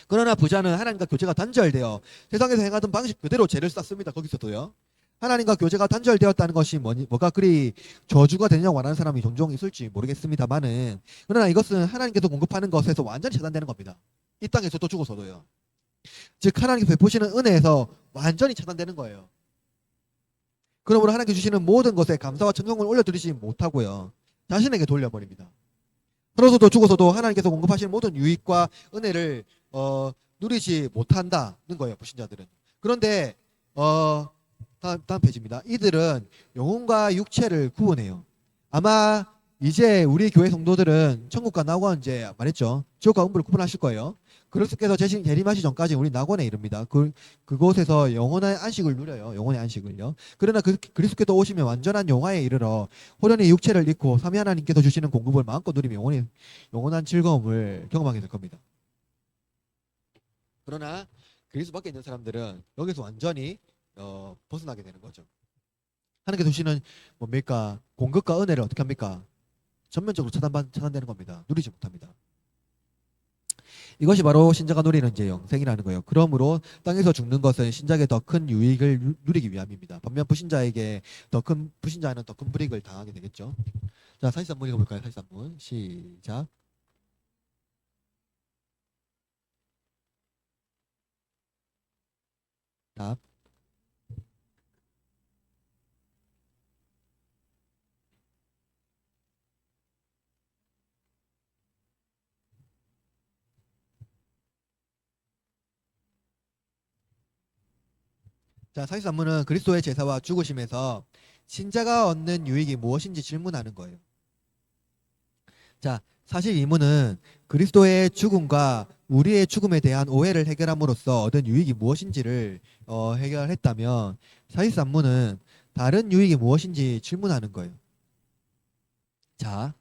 Speaker 1: 그러나 부자는 하나님과 교제가 단절되어 세상에서 행하던 방식 그대로 죄를 쌓습니다. 거기서도요. 하나님과 교제가 단절되었다는 것이 뭐가 그리 저주가 되냐고 말하는 사람이 종종 있을지 모르겠습니다만은 그러나 이것은 하나님께서 공급하는 것에서 완전히 차단되는 겁니다. 이 땅에서도 죽어서도요. 즉 하나님께서 베푸시는 은혜에서 완전히 차단되는 거예요. 그러므로 하나님께 주시는 모든 것에 감사와 청송을 올려드리지 못하고요. 자신에게 돌려버립니다. 살아서도 죽어서도 하나님께서 공급하시는 모든 유익과 은혜를 누리지 못한다는 거예요. 불신자들은. 그런데 다음 페이지입니다. 이들은 영혼과 육체를 구분해요. 아마 이제 우리 교회 성도들은 천국과 낙원 이제 말했죠. 지옥과 음부를 구분하실 거예요. 그리스도께서 재림하시 전까지 우리 낙원에 이릅니다. 그곳에서 영원한 안식을 누려요. 영원의 안식을요. 그러나 그리스도께서 오시면 완전한 영화에 이르러 호련히 육체를 잃고 삼위 하나님께서 주시는 공급을 마음껏 누리며 영원한 즐거움을 경험하게 될 겁니다. 그러나 그리스도 밖에 있는 사람들은 여기서 완전히 벗어나게 되는 거죠. 하나님께서 주시는 뭡니까? 공급과 은혜를 어떻게 합니까? 전면적으로 차단되는 겁니다. 누리지 못합니다. 이것이 바로 신자가 누리는 이제 영생이라는 거예요. 그러므로 땅에서 죽는 것은 신자에게 더 큰 유익을 누리기 위함입니다. 반면 불신자는 더 큰 불이익을 당하게 되겠죠. 자, 43문 읽어볼까요? 43문 시작. 답. 자, 43문은 그리스도의 제사와 죽으심에서 신자가 얻는 유익이 무엇인지 질문하는 거예요. 자, 42문은 그리스도의 죽음과 우리의 죽음에 대한 오해를 해결함으로써 얻은 유익이 무엇인지를 해결했다면 43문은 다른 유익이 무엇인지 질문하는 거예요. 자,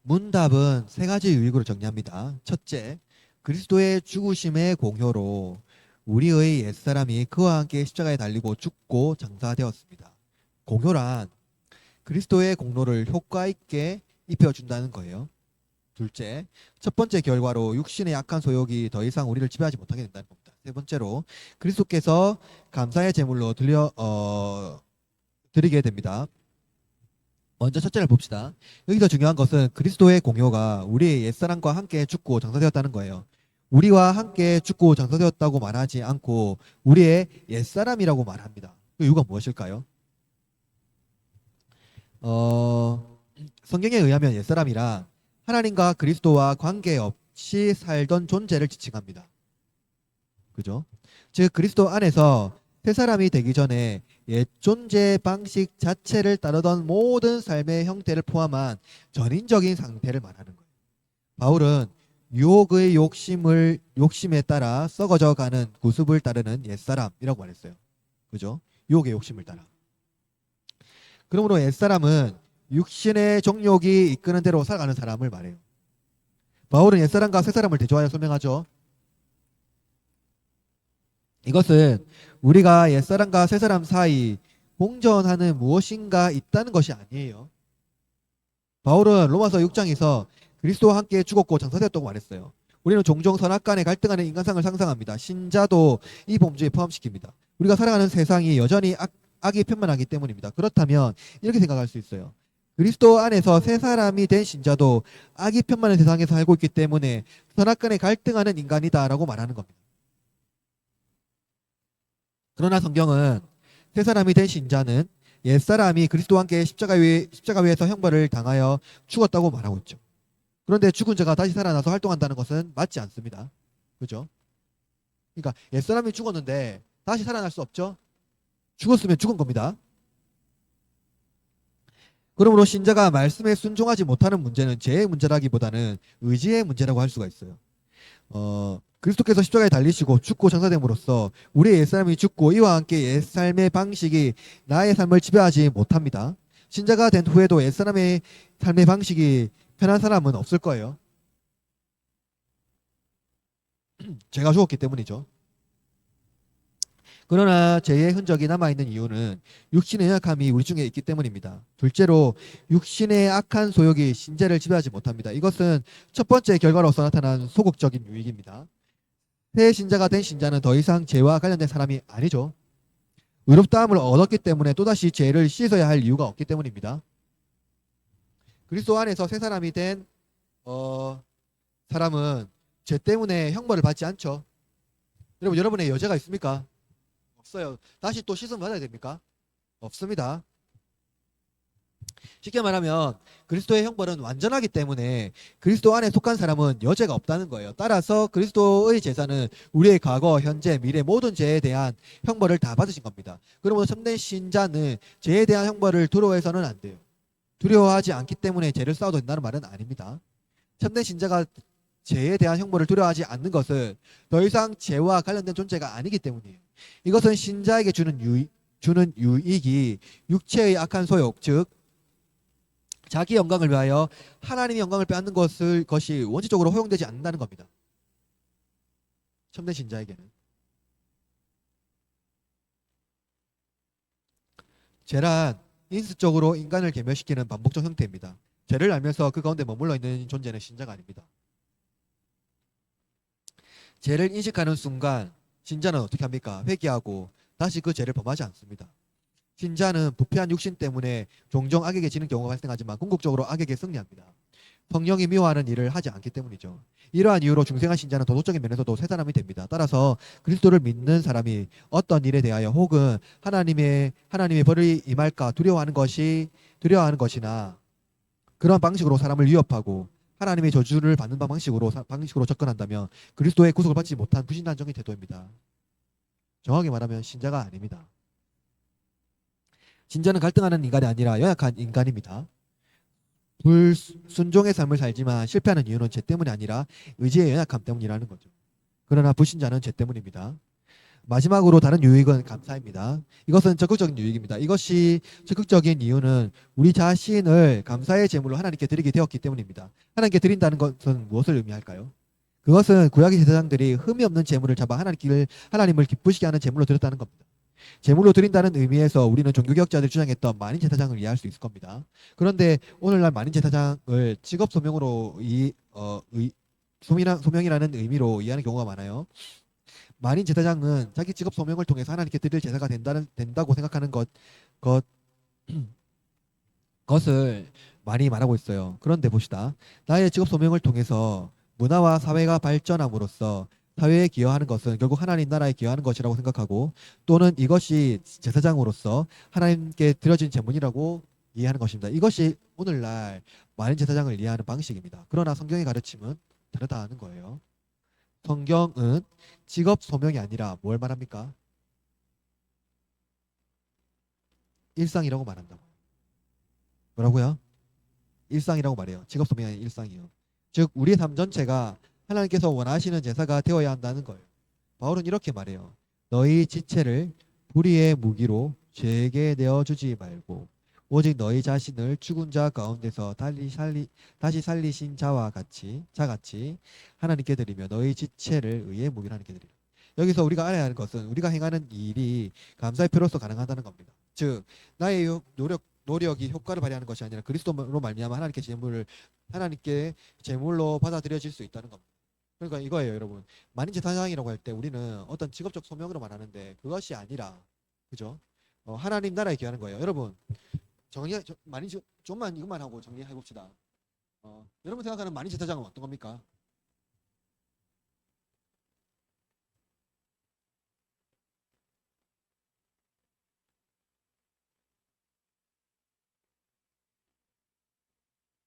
Speaker 1: 문답은 세 가지 유익으로 정리합니다. 첫째, 그리스도의 죽으심의 공효로 우리의 옛사람이 그와 함께 십자가에 달리고 죽고 장사되었습니다. 공효란 그리스도의 공로를 효과 있게 입혀준다는 거예요. 둘째, 첫 번째 결과로 육신의 약한 소욕이 더 이상 우리를 지배하지 못하게 된다는 겁니다. 세 번째로 그리스도께서 감사의 제물로 드리게 됩니다. 먼저 첫째를 봅시다. 여기서 중요한 것은 그리스도의 공효가 우리의 옛사람과 함께 죽고 장사되었다는 거예요. 우리와 함께 죽고 장사되었다고 말하지 않고 우리의 옛사람이라고 말합니다. 그 이유가 무엇일까요? 성경에 의하면 옛사람이란 하나님과 그리스도와 관계없이 살던 존재를 지칭합니다. 그죠? 즉 그리스도 안에서 새 사람이 되기 전에 옛 존재 방식 자체를 따르던 모든 삶의 형태를 포함한 전인적인 상태를 말하는 거예요. 바울은 유혹의 욕심에 따라 썩어져 가는 구습을 따르는 옛사람이라고 말했어요. 그죠? 유혹의 욕심을 따라. 그러므로 옛사람은 육신의 정욕이 이끄는 대로 살아가는 사람을 말해요. 바울은 옛사람과 새사람을 대조하여 설명하죠. 이것은 우리가 옛사람과 새사람 사이 공존하는 무엇인가 있다는 것이 아니에요. 바울은 로마서 6장에서 그리스도와 함께 죽었고 장사되었다고 말했어요. 우리는 종종 선악간에 갈등하는 인간상을 상상합니다. 신자도 이 범주에 포함시킵니다. 우리가 살아가는 세상이 여전히 악이 편만하기 때문입니다. 그렇다면 이렇게 생각할 수 있어요. 그리스도 안에서 새 사람이 된 신자도 악이 편만한 세상에서 살고 있기 때문에 선악간에 갈등하는 인간이다라고 말하는 겁니다. 그러나 성경은 새 사람이 된 신자는 옛사람이 그리스도와 함께 십자가 위에서 형벌을 당하여 죽었다고 말하고 있죠. 그런데 죽은 자가 다시 살아나서 활동한다는 것은 맞지 않습니다. 그죠? 그러니까 옛사람이 죽었는데 다시 살아날 수 없죠. 죽었으면 죽은 겁니다. 그러므로 신자가 말씀에 순종하지 못하는 문제는 죄의 문제라기보다는 의지의 문제라고 할 수가 있어요. 그리스도께서 십자가에 달리시고 죽고 장사됨으로써 우리의 옛사람이 죽고 이와 함께 옛삶의 방식이 나의 삶을 지배하지 못합니다. 신자가 된 후에도 옛사람의 삶의 방식이 편한 사람은 없을 거예요. 죄가 죽었기 때문이죠. 그러나 죄의 흔적이 남아있는 이유는 육신의 연약함이 우리 중에 있기 때문입니다. 둘째로 육신의 악한 소욕이 신자를 지배하지 못합니다. 이것은 첫 번째 결과로서 나타난 소극적인 유익입니다. 새 신자가 된 신자는 더 이상 죄와 관련된 사람이 아니죠. 의롭다함을 얻었기 때문에 또다시 죄를 씻어야 할 이유가 없기 때문입니다. 그리스도 안에서 새 사람이 된 사람은 죄 때문에 형벌을 받지 않죠. 여러분의 여죄가 있습니까? 없어요. 다시 또 씻음 받아야 됩니까? 없습니다. 쉽게 말하면 그리스도의 형벌은 완전하기 때문에 그리스도 안에 속한 사람은 여죄가 없다는 거예요. 따라서 그리스도의 제사는 우리의 과거, 현재, 미래 모든 죄에 대한 형벌을 다 받으신 겁니다. 그러므로 참된 신자는 죄에 대한 형벌을 두려워해서는 안 돼요. 두려워하지 않기 때문에 죄를 쌓아도 된다는 말은 아닙니다. 참된 신자가 죄에 대한 형벌을 두려워하지 않는 것은 더 이상 죄와 관련된 존재가 아니기 때문이에요. 이것은 신자에게 주는 유익이 육체의 악한 소욕, 즉 자기 영광을 위하여 하나님의 영광을 빼앗는 것이 원칙적으로 허용되지 않는다는 겁니다. 참된 신자에게는. 죄란 인습적으로 인간을 괴멸시키는 반복적 형태입니다. 죄를 알면서 그 가운데 머물러 있는 존재는 신자가 아닙니다. 죄를 인식하는 순간 신자는 어떻게 합니까? 회개하고 다시 그 죄를 범하지 않습니다. 신자는 부패한 육신 때문에 종종 악에게 지는 경우가 발생하지만 궁극적으로 악에게 승리합니다. 성령이 미워하는 일을 하지 않기 때문이죠. 이러한 이유로 중생한 신자는 도덕적인 면에서도 새 사람이 됩니다. 따라서 그리스도를 믿는 사람이 어떤 일에 대하여 혹은 하나님의 벌이 임할까 두려워하는 것이나 그런 방식으로 사람을 위협하고 하나님의 저주를 받는 방식으로 접근한다면 그리스도의 구속을 받지 못한 불신단적인 태도입니다. 정확히 말하면 신자가 아닙니다. 신자는 갈등하는 인간이 아니라 연약한 인간입니다. 불순종의 삶을 살지만 실패하는 이유는 죄 때문이 아니라 의지의 연약함 때문이라는 거죠. 그러나 불신자는 죄 때문입니다. 마지막으로 다른 유익은 감사입니다. 이것은 적극적인 유익입니다. 이것이 적극적인 이유는 우리 자신을 감사의 제물로 하나님께 드리게 되었기 때문입니다. 하나님께 드린다는 것은 무엇을 의미할까요? 그것은 구약의 제사장들이 흠이 없는 제물을 잡아 하나님을 기쁘시게 하는 제물로 드렸다는 겁니다. 제물로 드린다는 의미에서 우리는 종교개혁자들이 주장했던 만인 제사장을 이해할 수 있을 겁니다. 그런데 오늘날 만인 제사장을 직업 소명으로 소명이라는 의미로 이해하는 경우가 많아요. 만인 제사장은 자기 직업 소명을 통해서 하나님께 드릴 제사가 된다고 생각하는 것을 많이 말하고 있어요. 그런데 봅시다. 나의 직업 소명을 통해서 문화와 사회가 발전함으로써 사회에 기여하는 것은 결국 하나님 나라에 기여하는 것이라고 생각하고 또는 이것이 제사장으로서 하나님께 드려진 제물이라고 이해하는 것입니다. 이것이 오늘날 많은 제사장을 이해하는 방식입니다. 그러나 성경의 가르침은 다르다는 거예요. 성경은 직업 소명이 아니라 뭘 말합니까? 일상이라고 말한다고. 뭐라고요? 일상이라고 말해요. 직업 소명이 아니라 일상이요. 즉 우리의 삶 전체가 하나님께서 원하시는 제사가 되어야 한다는 거예요. 바울은 이렇게 말해요. 너희 지체를 불의의 무기로 죄에게 내어주지 말고 오직 너희 자신을 죽은 자 가운데서 다시 살리신 자같이 하나님께 드리며 너희 지체를 의의 무기로 하나님께 드리라. 여기서 우리가 알아야 하는 것은 우리가 행하는 일이 감사의 표로서 가능하다는 겁니다. 즉 나의 노력이 효과를 발휘하는 것이 아니라 그리스도로 말미암아 하나님께 제물로 받아들여질 수 있다는 겁니다. 그러니까 이거예요, 여러분. 만인 제사장이라고 할 때 우리는 어떤 직업적 소명으로 말하는데 그것이 아니라, 그죠? 하나님 나라에 기여하는 거예요. 여러분, 좀만 이것만 하고 정리해 봅시다. 여러분 생각하는 만인 제사장은 어떤 겁니까?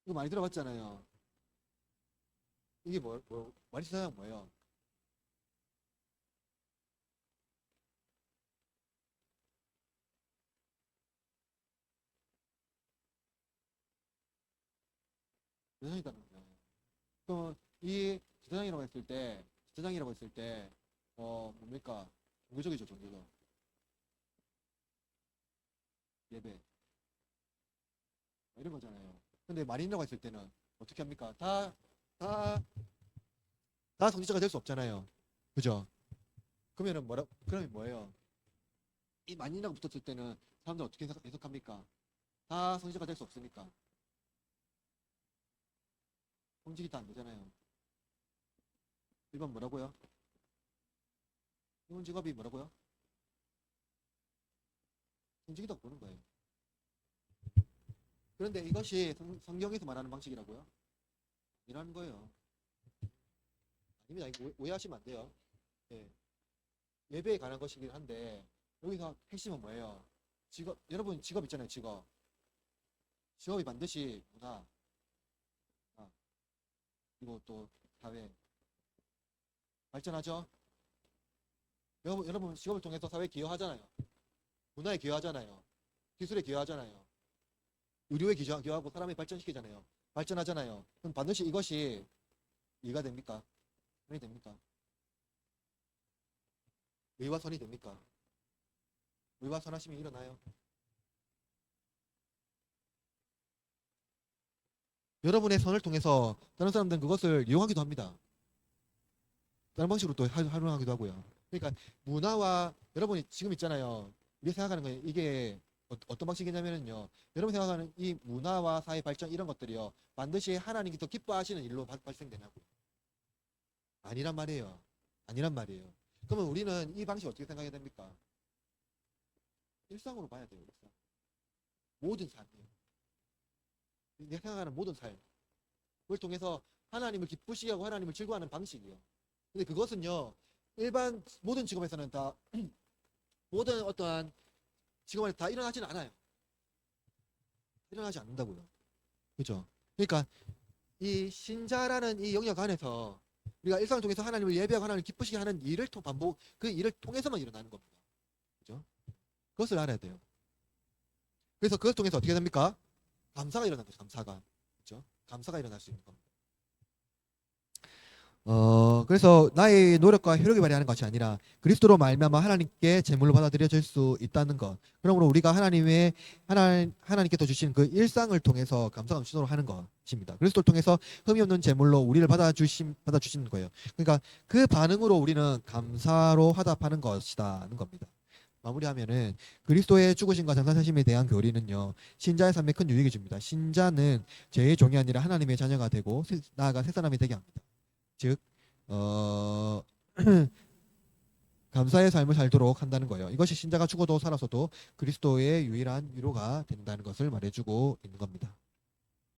Speaker 1: 이거 많이 들어봤잖아요. 이게 만인 제사장 뭐예요? 제사장이라는 거예요. 그럼 이 제사장이라고 했을 때, 뭡니까? 종교적이죠, 종교적. 예배. 이런 거잖아요. 근데 만인이라고 했을 때는 어떻게 합니까? 다 성직자가 될 수 없잖아요. 그죠? 그러면 뭐예요? 이 만인이라고 붙었을 때는 사람들 어떻게 해석합니까? 다 성직자가 될 수 없으니까. 성직이 다 안 되잖아요. 1번 뭐라고요? 1번 직업이 뭐라고요? 성직이라고 보는 거예요. 그런데 이것이 성경에서 말하는 방식이라고요? 이라는 거예요. 아닙니다. 이거 오해하시면 안 돼요. 예. 예배에 관한 것이긴 한데 여기서 핵심은 뭐예요? 여러분 직업 있잖아요. 직업이 반드시 문화, 아, 그리고 또 사회 발전하죠. 여러분 직업을 통해서 사회에 기여하잖아요. 문화에 기여하잖아요. 기술에 기여하잖아요. 의료에 기여하고 사람을 발전시키잖아요. 발전하잖아요. 그럼 반드시 이것이 이해가 됩니까? 선이 됩니까? 의와 선이 됩니까? 의와 선하심이 일어나요. 여러분의 선을 통해서 다른 사람들은 그것을 이용하기도 합니다. 다른 방식으로 또 활용하기도 하고요. 그러니까 문화와 여러분이 지금 있잖아요. 우리가 생각하는 거예요. 이게 어떤 방식이냐면요. 여러분 생각하는 이 문화와 사회 발전 이런 것들이요. 반드시 하나님께서 기뻐하시는 일로 발생되냐고. 아니란 말이에요. 아니란 말이에요. 그러면 우리는 이 방식 어떻게 생각해야 됩니까? 일상으로 봐야 돼요. 일상. 모든 삶이에요. 내가 생각하는 모든 삶. 그걸 통해서 하나님을 기쁘시게 하고 하나님을 즐거워하는 방식이에요. 근데 그것은요. 일반 모든 직업에서는 다 모든 어떠한 직업에서 다 일어나지는 않아요. 일어나지 않는다고요. 그죠? 그러니까 이 신자라는 이 영역 안에서 우리가 일상을 통해서 하나님을 예배하고 하나님을 기쁘시게 하는 그 일을 통해서만 일어나는 겁니다. 그죠? 그것을 알아야 돼요. 그래서 그걸 통해서 어떻게 됩니까? 감사가 일어나는 거죠. 감사가. 그죠? 감사가 일어날 수 있는 겁니다. 그래서 나의 노력과 효력이 발휘하는 것이 아니라 그리스도로 말미암아 하나님께 제물로 받아들여질 수 있다는 것. 그러므로 우리가 하나님께서 주신 그 일상을 통해서 감사 감사로 하는 것입니다. 그리스도를 통해서 흠이 없는 제물로 우리를 받아주시는 거예요. 그러니까 그 반응으로 우리는 감사로 화답하는 것이다는 겁니다. 마무리하면은 그리스도의 죽으심과 장사하심에 대한 교리는요 신자의 삶에 큰 유익을 줍니다. 신자는 죄의 종이 아니라 하나님의 자녀가 되고 나아가 새 사람이 되게 합니다. 즉 감사의 삶을 살도록 한다는 거예요. 이것이 신자가 죽어도 살아서도 그리스도의 유일한 위로가 된다는 것을 말해주고 있는 겁니다.